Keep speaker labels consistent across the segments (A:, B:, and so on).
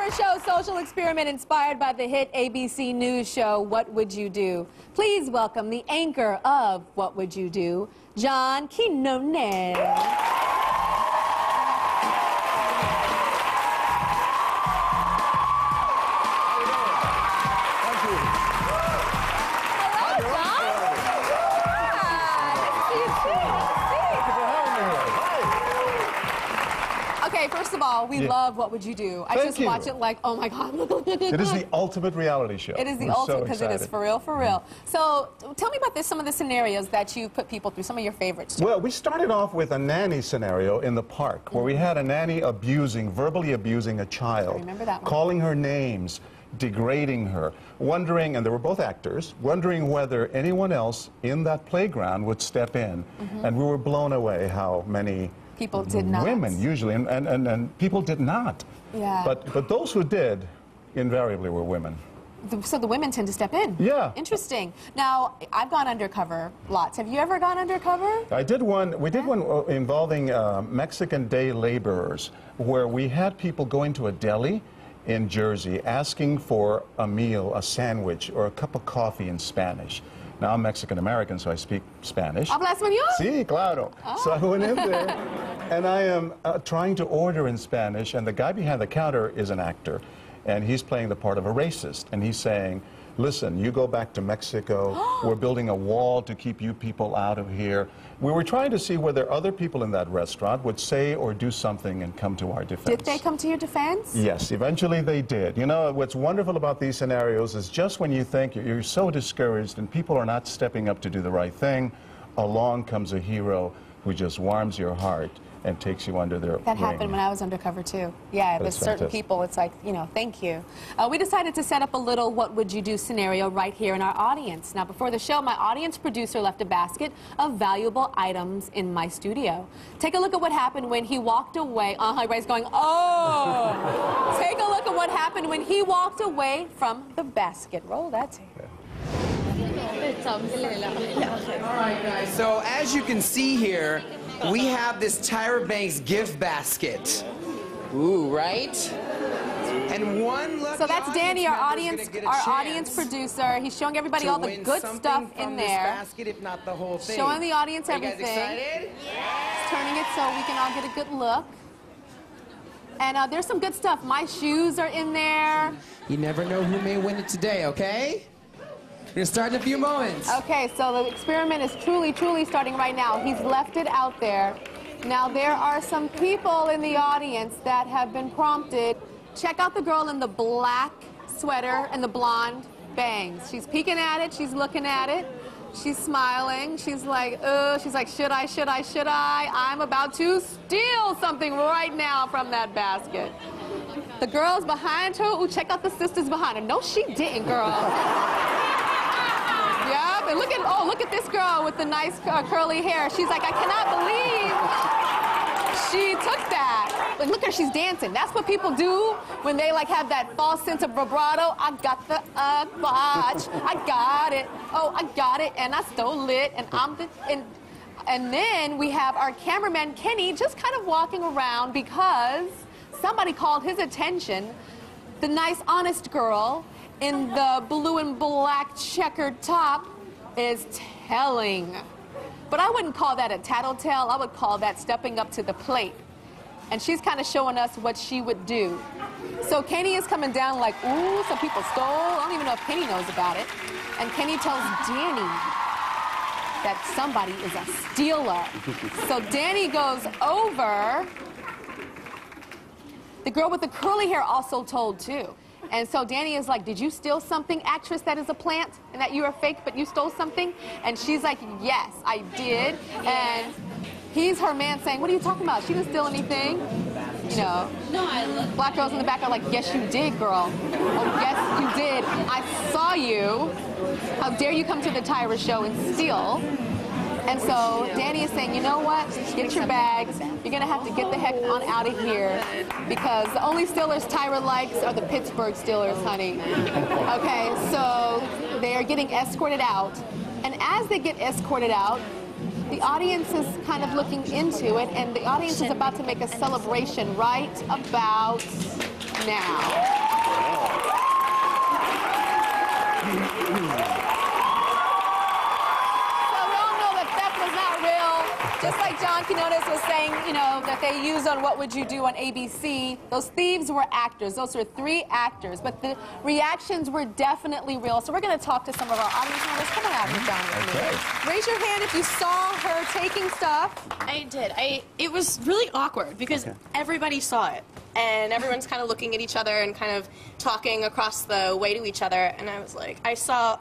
A: Tyra Show social experiment inspired by the hit ABC News show, What Would You Do? Please welcome the anchor of What Would You Do, John Quinones. Okay, first of all, we love What Would You Do. I just watch it like, oh my God.
B: It is the ultimate reality show.
A: It is the ultimate because it is for real, for real. So tell me about some of the scenarios that you put people through, some of your favorites.
B: Well, we started off with a nanny scenario in the park where we had a nanny verbally abusing a child.
A: I remember that one.
B: Calling her names, degrading her, wondering, and they were both actors, wondering whether anyone else in that playground would step in. And we were blown away how many
A: people did not.
B: Women, usually, and people did not.
A: Yeah.
B: But those who did, invariably were women.
A: So the women tend to step in?
B: Yeah.
A: Interesting. Now, I've gone undercover lots. Have you ever gone undercover?
B: I did one. We did one involving Mexican day laborers, where we had people go into a deli in Jersey asking for a meal, a sandwich, or a cup of coffee in Spanish. Now, I'm Mexican-American, so I speak Spanish.
A: ¿Habla español?
B: Sí, claro. Oh. So I went in there, and I am trying to order in Spanish, and the guy behind the counter is an actor, and he's playing the part of a racist, and he's saying, listen, you go back to Mexico, we're building a wall to keep you people out of here. We were trying to see whether other people in that restaurant would say or do something and come to our defense.
A: Did they come to your defense?
B: Yes, eventually they did. You know, what's wonderful about these scenarios is just when you think you're so discouraged and people are not stepping up to do the right thing, along comes a hero who just warms your heart and takes you under their
A: That
B: wing.
A: happened when I was undercover, too. Yeah, with certain people, it's like, you know, thank you. We decided to set up a little What Would You Do scenario right here in our audience. Now, before the show, my audience producer left a basket of valuable items in my studio. Take a look at what happened when he walked away. Everybody's going, oh! Take a look at what happened when he walked away from the basket. Roll that tape.
C: All right, guys. So, as you can see here, we have this Tyra Banks gift basket. Ooh, right? And one lucky
A: so that's Danny, our audience producer. He's showing everybody all the good stuff in there.
C: Basket, if not the whole thing.
A: Showing the audience everything.
C: You guys excited?
A: Yes. Turning it so we can all get a good look. And there's some good stuff. My shoes are in there.
C: You never know who may win it today, okay? We're gonna start in a few moments.
A: Okay, so the experiment is truly starting right now. He's left it out there. Now, there are some people in the audience that have been prompted. Check out the girl in the black sweater and the blonde bangs. She's peeking at it. She's looking at it. She's smiling. She's like, should I? I'm about to steal something right now from that basket. The girl's behind her. Ooh, check out the sisters behind her. No, she didn't, girl. Yep, and look at this girl with the nice curly hair. She's like, I cannot believe she took that. But look at her, she's dancing. That's what people do when they like have that false sense of vibrato. I got the watch. I got it. Oh, I got it, and I stole it, and I'm the and then we have our cameraman Kenny just kind of walking around because somebody called his attention. The nice, honest girl in the blue and black checkered top is telling. But I wouldn't call that a tattletale. I would call that stepping up to the plate. And she's kind of showing us what she would do. So Kenny is coming down like, ooh, some people stole. I don't even know if Kenny knows about it. And Kenny tells Danny that somebody is a stealer. So Danny goes over. The girl with the curly hair also told, too. And so Danny is like, did you steal something, actress that is a plant, and that you are fake, but you stole something? And she's like, yes, I did. And he's her man saying, what are you talking about? She didn't steal anything. You know, black girls in the back are like, yes, you did, girl. Oh, yes, you did. I saw you. How dare you come to the Tyra show and steal? And so Danny is saying, you know what? Get your bags. You're going to have to get the heck on out of here because the only Steelers Tyra likes are the Pittsburgh Steelers, honey. Okay, so they are getting escorted out. And as they get escorted out, The audience is kind of looking into it, and the audience is about to make a celebration right about now. Just like John Quinones was saying, you know, that they used on What Would You Do on ABC, those thieves were actors. Those were 3 actors, but the reactions were definitely real. So we're going to talk to some of our audience members. Come on out here, John.
B: Okay.
A: Raise your hand if you saw her taking stuff.
D: I did. It was really awkward because everybody saw it. And everyone's kind of looking at each other and kind of talking across the way to each other. And I was like, I saw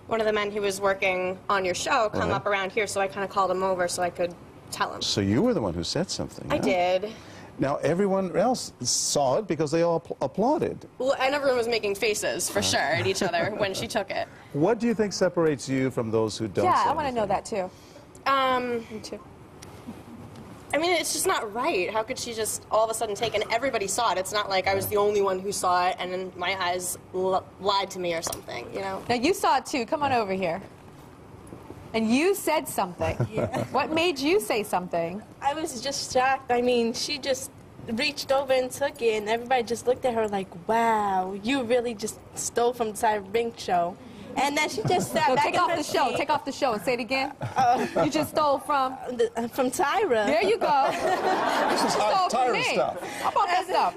D: one of the men who was working on your show come up around here, so I kind of called him over so I could tell him.
B: So you were the one who said something.
D: I did.
B: Now everyone else saw it because they all applauded.
D: Well, and everyone was making faces, for sure, at each other when she took it.
B: What do you think separates you from those who don't?
A: Yeah,
B: say
A: I want to know
B: anything?
A: that too. Me too.
D: I mean, it's just not right. How could she just all of a sudden take it? And everybody saw it. It's not like I was the only one who saw it and then my eyes lied to me or something, you know?
A: Now, you saw it too. Come on over here. And you said something.
E: Yeah.
A: What made you say something?
E: I was just shocked. I mean, she just reached over and took it, and everybody just looked at her like, wow, you really just stole from the Tyra Banks show. And then she just sat
A: So
E: back
A: take
E: in
A: off
E: her
A: the show.
E: seat.
A: Take off the show and say it again. You just stole from...
E: From Tyra.
A: There you go.
B: This is
A: Stole from
B: Tyra
A: me.
B: stuff.
A: How about that stuff?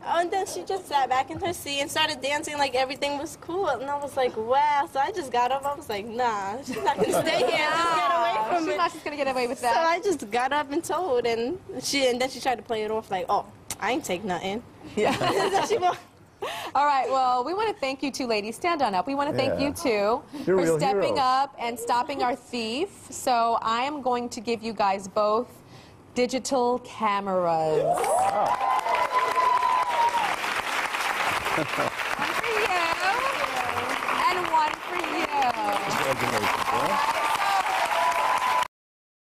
E: And then she just sat back in her seat and started dancing like everything was cool. And I was like, wow. So I just got up. I was like, nah, she's not going to stay here and just get away from
A: She's
E: it.
A: not just going to get away with
E: So
A: that.
E: I just got up and told, and then she tried to play it off like, oh, I ain't take nothing.
A: Yeah.
E: So she walked.
A: All right, well, we want to thank you two ladies. Stand on up. We want to thank you two
B: You're
A: for
B: real
A: stepping
B: heroes.
A: up and stopping our thief. So I am going to give you guys both digital cameras.
B: Wow.
A: One for you and one for you.
B: Congratulations, huh?